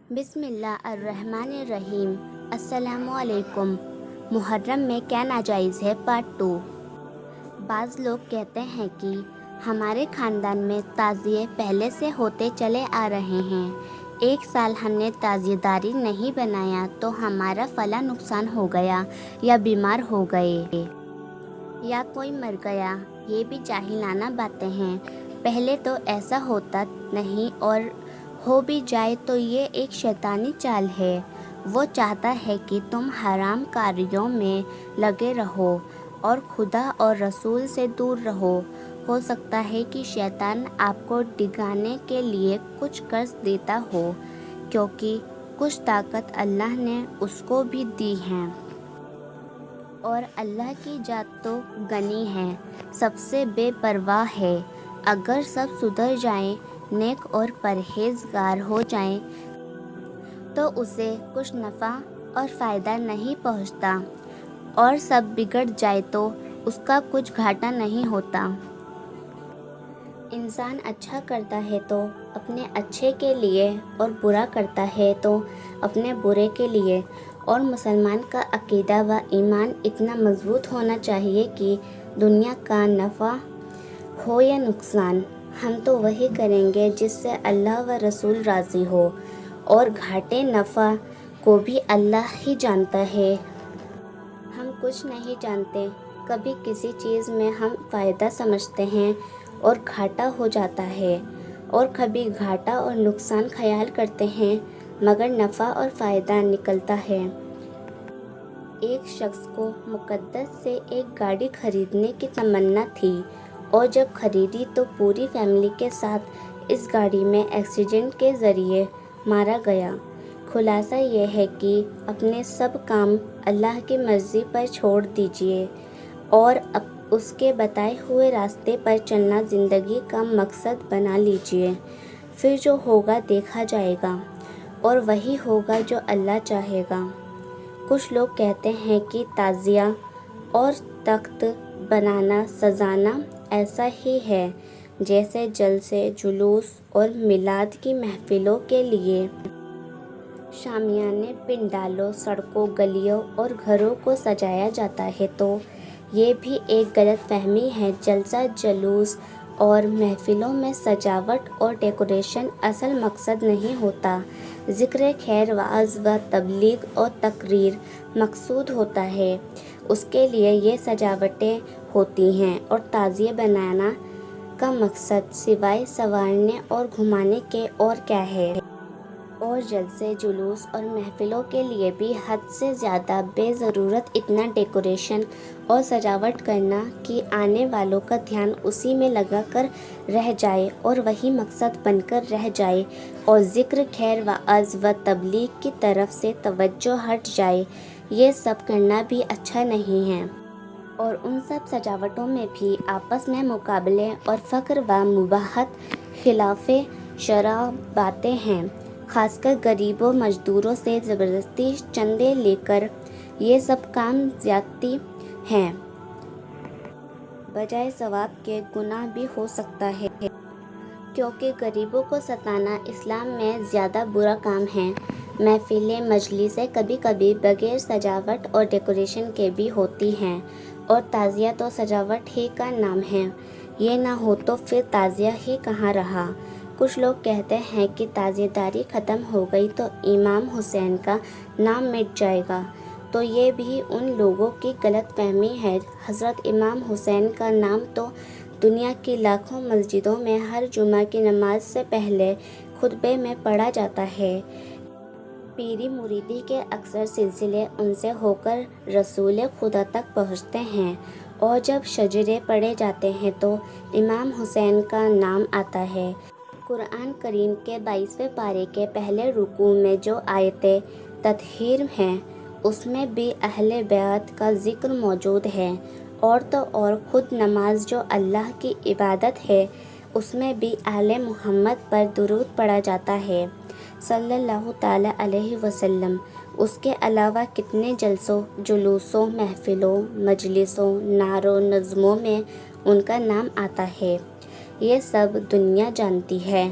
بسم اللہ الرحمن الرحیم۔ السلام علیکم۔ محرم میں کیا ناجائز ہے پارٹ 2۔ بعض لوگ کہتے ہیں کہ ہمارے خاندان میں تعزیے پہلے سے ہوتے چلے آ رہے ہیں، ایک سال ہم نے تعزیہ داری نہیں بنایا تو ہمارا فلاں نقصان ہو گیا یا بیمار ہو گئے یا کوئی مر گیا۔ یہ بھی جاہلانہ باتیں ہیں۔ پہلے تو ایسا ہوتا نہیں، اور ہو بھی جائے تو یہ ایک شیطانی چال ہے۔ وہ چاہتا ہے کہ تم حرام کاریوں میں لگے رہو اور خدا اور رسول سے دور رہو۔ ہو سکتا ہے کہ شیطان آپ کو ڈگانے کے لیے کچھ قرض دیتا ہو، کیونکہ کچھ طاقت اللہ نے اس کو بھی دی ہے، اور اللہ کی ذات تو غنی ہے، سب سے بے پرواہ ہے۔ اگر سب سدھر جائیں، نیک اور پرہیزگار ہو جائیں تو اسے کچھ نفع اور فائدہ نہیں پہنچتا، اور سب بگڑ جائے تو اس کا کچھ گھاٹا نہیں ہوتا۔ انسان اچھا کرتا ہے تو اپنے اچھے کے لیے، اور برا کرتا ہے تو اپنے برے کے لیے، اور مسلمان کا عقیدہ و ایمان اتنا مضبوط ہونا چاہیے کہ دنیا کا نفع ہو یا نقصان، ہم تو وہی کریں گے جس سے اللہ و رسول راضی ہو، اور گھاٹے نفع کو بھی اللہ ہی جانتا ہے۔ ہم کچھ نہیں جانتے، کبھی کسی چیز میں ہم فائدہ سمجھتے ہیں اور گھاٹا ہو جاتا ہے، اور کبھی گھاٹا اور نقصان خیال کرتے ہیں مگر نفع اور فائدہ نکلتا ہے۔ ایک شخص کو مقدس سے ایک گاڑی خریدنے کی تمنا تھی، اور جب خریدی تو پوری فیملی کے ساتھ اس گاڑی میں ایکسیڈنٹ کے ذریعے مارا گیا۔ خلاصہ یہ ہے کہ اپنے سب کام اللہ کی مرضی پر چھوڑ دیجیے، اور اس کے بتائے ہوئے راستے پر چلنا زندگی کا مقصد بنا لیجیے، پھر جو ہوگا دیکھا جائے گا، اور وہی ہوگا جو اللہ چاہے گا۔ کچھ لوگ کہتے ہیں کہ تعزیہ اور تخت بنانا سجانا ایسا ہی ہے جیسے جلسے، جلوس اور میلاد کی محفلوں کے لیے شامیانے، پنڈالوں، سڑکوں، گلیوں اور گھروں کو سجایا جاتا ہے، تو یہ بھی ایک غلط فہمی ہے۔ جلسہ، جلوس اور محفلوں میں سجاوٹ اور ڈیکوریشن اصل مقصد نہیں ہوتا، ذکر خیر، وعظ و تبلیغ اور تقریر مقصود ہوتا ہے، اس کے لیے یہ سجاوٹیں ہوتی ہیں، اور تعزیہ بنانا کا مقصد سوائے سنوارنے اور گھمانے کے اور کیا ہے؟ اور جلسے، جلوس اور محفلوں کے لیے بھی حد سے زیادہ بے ضرورت اتنا ڈیکوریشن اور سجاوٹ کرنا کہ آنے والوں کا دھیان اسی میں لگا کر رہ جائے اور وہی مقصد بن کر رہ جائے، اور ذکر خیر، وعظ و تبلیغ کی طرف سے توجہ ہٹ جائے، یہ سب کرنا بھی اچھا نہیں ہے۔ اور ان سب سجاوٹوں میں بھی آپس میں مقابلے اور فخر و مباحثت خلاف شرع باتیں ہیں، خاص کر غریبوں، مزدوروں سے زبردستی چندے لے کر۔ یہ سب کام زیادتی ہیں، بجائے ثواب کے گناہ بھی ہو سکتا ہے، کیونکہ غریبوں کو ستانا اسلام میں زیادہ برا کام ہے۔ محفلیں، مجلسیں کبھی کبھی بغیر سجاوٹ اور ڈیکوریشن کے بھی ہوتی ہیں، اور تعزیہ تو سجاوٹ ہی کا نام ہے، یہ نہ ہو تو پھر تعزیہ ہی کہاں رہا۔ کچھ لوگ کہتے ہیں کہ تعزیہ داری ختم ہو گئی تو امام حسین کا نام مٹ جائے گا، تو یہ بھی ان لوگوں کی غلط فہمی ہے۔ حضرت امام حسین کا نام تو دنیا کی لاکھوں مسجدوں میں ہر جمعہ کی نماز سے پہلے خطبے میں پڑھا جاتا ہے۔ پیری مریدی کے اکثر سلسلے ان سے ہو کر رسول خدا تک پہنچتے ہیں، اور جب شجرے پڑھے جاتے ہیں تو امام حسین کا نام آتا ہے۔ قرآن کریم کے 22ویں پارے کے پہلے رکوع میں جو آیت تطہیر ہے، اس میں بھی اہل بیت کا ذکر موجود ہے، اور تو اور خود نماز جو اللہ کی عبادت ہے، اس میں بھی آل محمد پر درود پڑھا جاتا ہے صلی اللہ تعالی علیہ وسلم۔ اس کے علاوہ کتنے جلسوں، جلوسوں، محفلوں، مجلسوں، نعروں، نظموں میں ان کا نام آتا ہے، یہ سب دنیا جانتی ہے،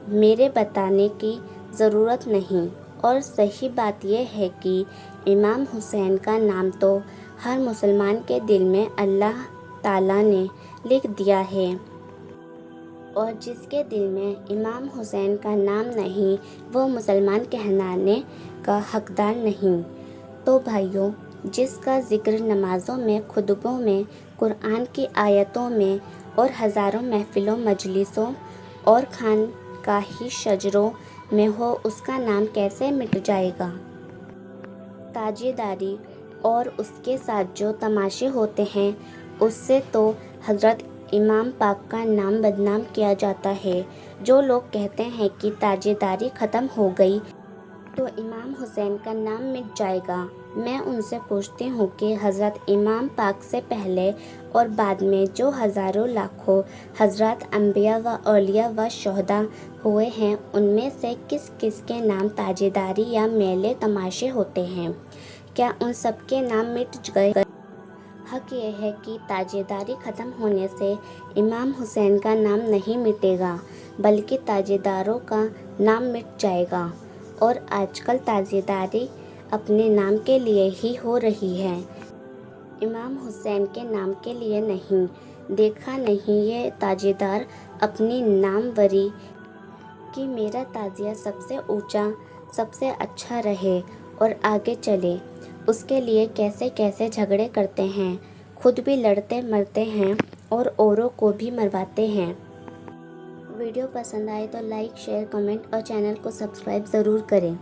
میرے بتانے کی ضرورت نہیں۔ اور صحیح بات یہ ہے کہ امام حسین کا نام تو ہر مسلمان کے دل میں اللہ تعالیٰ نے لکھ دیا ہے، اور جس کے دل میں امام حسین کا نام نہیں وہ مسلمان کہلانے کا حقدار نہیں۔ تو بھائیوں، جس کا ذکر نمازوں میں، خطبوں میں، قرآن کی آیتوں میں اور ہزاروں محفلوں، مجلسوں اور خانقاہی شجروں میں ہو، اس کا نام کیسے مٹ جائے گا؟ تاجداری اور اس کے ساتھ جو تماشے ہوتے ہیں، اس سے تو حضرت امام پاک کا نام بدنام کیا جاتا ہے۔ جو لوگ کہتے ہیں کہ تاجداری ختم ہو گئی تو امام حسین کا نام مٹ جائے گا، میں ان سے پوچھتی ہوں کہ حضرت امام پاک سے پہلے اور بعد میں جو ہزاروں لاکھوں حضرات انبیاء و اولیاء و شہداء ہوئے ہیں، ان میں سے کس کس کے نام تاجداری یا میلے تماشے ہوتے ہیں؟ کیا ان سب کے نام مٹ گئے؟ حق یہ ہے کہ تاجداری ختم ہونے سے امام حسین کا نام نہیں مٹے گا، بلکہ تاجداروں کا نام مٹ جائے گا۔ اور آج کل تاجداری اپنے نام کے لیے ہی ہو رہی ہے، امام حسین کے نام کے لیے نہیں۔ دیکھا نہیں یہ تاجدار اپنی ناموری کہ میرا تازیہ سب سے اونچا، سب سے اچھا رہے اور آگے چلے، اس کے لیے کیسے کیسے جھگڑے کرتے ہیں، خود بھی لڑتے مرتے ہیں اور اوروں کو بھی مرواتے ہیں۔ ویڈیو پسند آئے تو لائک، شیئر، کمنٹ اور چینل کو سبسکرائب ضرور کریں۔